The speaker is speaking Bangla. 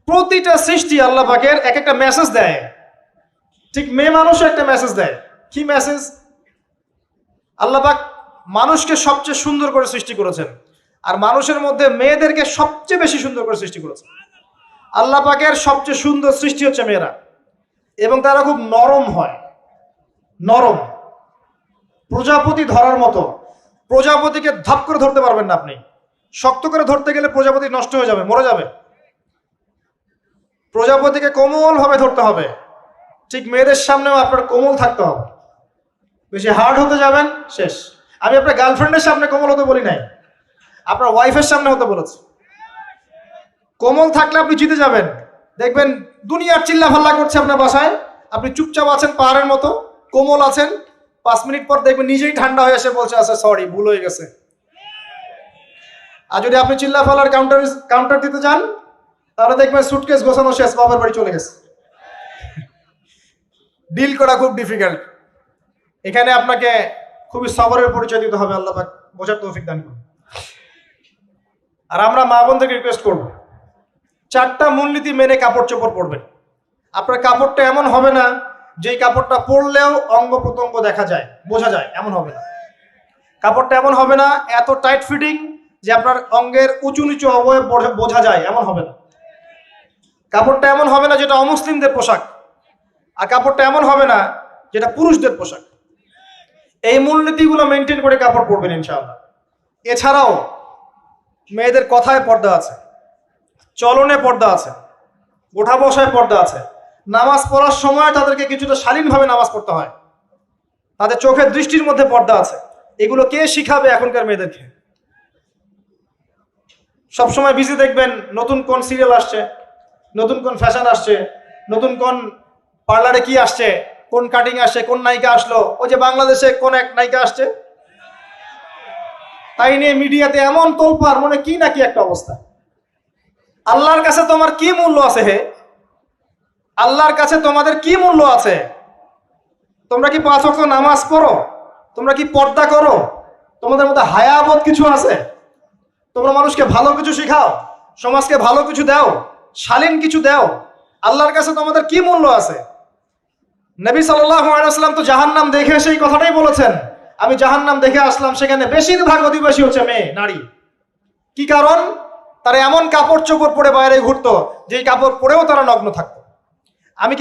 প্রতিটা সৃষ্টি আল্লাহ পাকের এক একটা মেসেজ দেয়। ঠিক মেয়ে মানুষও একটা মেসেজ দেয়। কি মেসেজ? আল্লাহ পাক মানুষকে সবচেয়ে সুন্দর করে সৃষ্টি করেছেন, আর মানুষের মধ্যে মেয়েদেরকে সবচেয়ে বেশি সুন্দর করে সৃষ্টি করেছেন। আল্লাহ পাকের সবচেয়ে সুন্দর সৃষ্টি হচ্ছে মেয়েরা, এবং তারা খুব নরম হয়, নরম, প্রজাপতি ধরার মতো। প্রজাপতিকে ধাপ করে ধরতে পারবেন না আপনি। শক্ত করে ধরতে গেলে প্রজাপতি নষ্ট হয়ে যাবে, মরে যাবে। প্রজাপতিকে কোমল ভাবে ধরতে হবে। ঠিক মেয়েদের সামনেও আপনার কোমল থাকতে হবে। বেশি হার্ড হতে যাবেন, শেষ। আমি আপনার গার্লফ্রেন্ডের সামনে কোমল হতে বলি নাই, আপনার ওয়াইফের সামনে হতে বলেছি। কোমল থাকলে আপনি জিতে যাবেন। দেখবেন দুনিয়ার চিল্লা ফাল্লা করছে আপনার বাসায়, আপনি চুপচাপ আছেন পাহাড়ের মতো, কোমল আছেন। 5 মিনিট পর দেখবেন নিজেই ঠান্ডা হয়ে এসে বলছে, আচ্ছা সরি, ভুল হয়ে গেছে। আর যদি আপনি চিল্লা ফাল্লার কাউন্টার দিতে যান, তাহলে দেখবেন সুটকেস গোছানো শেষ, বাবার বাড়ি চলে গেছে। ডিল করা খুব ডিফিকাল্ট। এখানে আপনাকে খুবই সবরের পরিচয় দিতে হবে। আল্লাহ পাক বোঝার তৌফিক দান করুন। আর আমরা মা বোনদেরকে রিকোয়েস্ট করব, 4টা মূলনীতি মেনে কাপড় চোপড় পরবেন। আপনার কাপড়টা এমন হবে না যেই কাপড়টা পরলেও অঙ্গ প্রত্যঙ্গ দেখা যায়, বোঝা যায়, এমন হবে না। কাপড়টা এমন হবে না এত টাইট ফিটিং যে আপনার অঙ্গের উঁচু নিচু অবয়ব বোঝা যায়, এমন হবে না। কাপড়টা এমন হবে না যেটা অমুসলিমদের পোশাক, আর কাপড়টা এমন হবে না যেটা পুরুষদের পোশাক। এই মূলনীতিগুলো মেনটেন করে কাপড় পরবেন ইনশাআল্লাহ। এছাড়াও মেয়েদের কথায় পর্দা আছে, চলনে পর্দা আছে, ওঠা বসায় পর্দা আছে। নামাজ পড়ার সময় তাদেরকে কিছুটা শালীনভাবে নামাজ পড়তে হয়। তাদের চোখের দৃষ্টির মধ্যে পর্দা আছে। এগুলো কে শিখাবে এখনকার মেয়েদেরকে? সবসময় বিজি দেখবেন নতুন কোন সিরিয়াল আসছে, নতুন কোন ফ্যাশন আসছে, নতুন কোন পার্লারে কি আসছে, কোন কাটিং আসছে, কোন নায়িকা আসলো। ওই যে বাংলাদেশে কোন এক নায়িকা আসছে, তাই নিয়ে মিডিয়াতে এমন তোলপাড়, মনে কি নাকি একটা অবস্থা। আল্লাহর কাছে তোমার কি মূল্য আছে হে? আল্লাহর কাছে তোমাদের কি মূল্য আছে? তোমরা কি 5 ওয়াক্ত নামাজ পড়ো? তোমরা কি পর্দা করো? তোমাদের মধ্যে হায়াবোধ কিছু আছে? তোমরা মানুষকে ভালো কিছু শেখাও, সমাজকে ভালো কিছু দাও, শালীন কিছু দাও। আল্লাহর কাছে তোমাদের কি মূল্য আছে? নবী সাল্লাল্লাহু আলাইহি ওয়াসাল্লাম তো জাহান্নাম দেখে সেই কথাটাই বলেছেন, আমি জাহান্নাম দেখে আসলাম, সেখানে বেশিরভাগ অধিবাসী হচ্ছে মেয়ে, নারী। কি কারণ? তারা এমন কাপড় চোপড় পরে বাইরে ঘুরতো যেই কাপড় পরেও তারা নগ্ন থাকতো। আমি